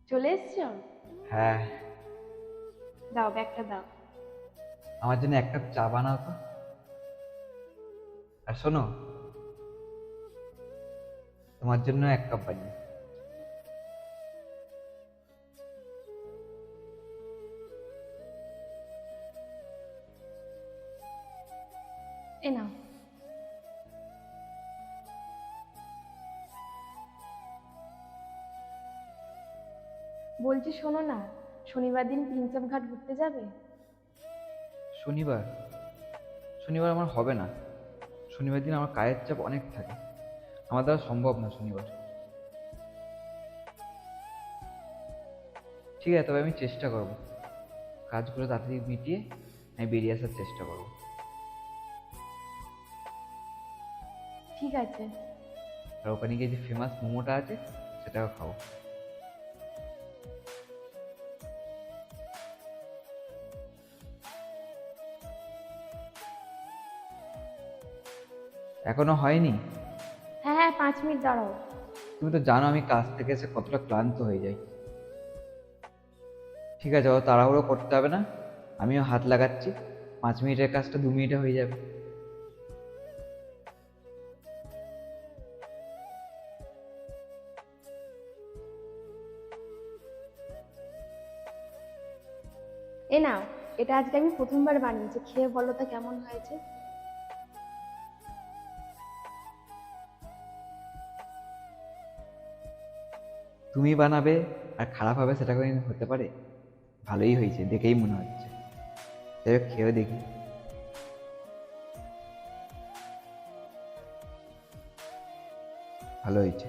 চলে এসছো? হ্যাঁ। দাও, ব্যাগটা দাও। আমার জন্য এক কাপ চা বানাও তো। আর শোনো, তোমার জন্য এক কাপ বানিয়ে। এ নাও। বলছি শোনো না, শনিবার দিন প্রিন্সেপ ঘাট ঘুরতে যাবে? শনিবার? শনিবার আমার হবে না। শনিবার দিন আমার কাজের চাপ অনেক থাকে, আমার দ্বারা সম্ভব না শনিবার। ঠিক আছে, তবে আমি চেষ্টা করব, কাজগুলো তাড়াতাড়ি মিটিয়ে আমি বেরিয়ে আসার চেষ্টা করব। ঠিক আছে। আর ওখানে গিয়ে যে ফেমাস মোমোটা আছে সেটাও খাবো। এখনো হয়নি? হ্যাঁ হ্যাঁ, 5 মিনিট দাঁড়াও। তুমি তো জানো আমি কাজ থেকে এসে কতটা ক্লান্ত হয়ে যাই। ঠিক আছে, অত তাড়াহুড়ো করতে হবে না, আমিও হাত লাগাচ্ছি। 5 মিনিটের কাজটা 2 মিনিটে হয়ে যাবে। এ নাও, এটা আজকে আমি প্রথমবার বানিয়েছি, খেয়ে বলো তো কেমন হয়েছে। তুমি বানাবে আর খারাপ হবে সেটা কোনো হতে পারে? ভালোই হয়েছে দেখেই মনে হচ্ছে। যাই হোক, খেয়েও দেখি। ভালো হয়েছে।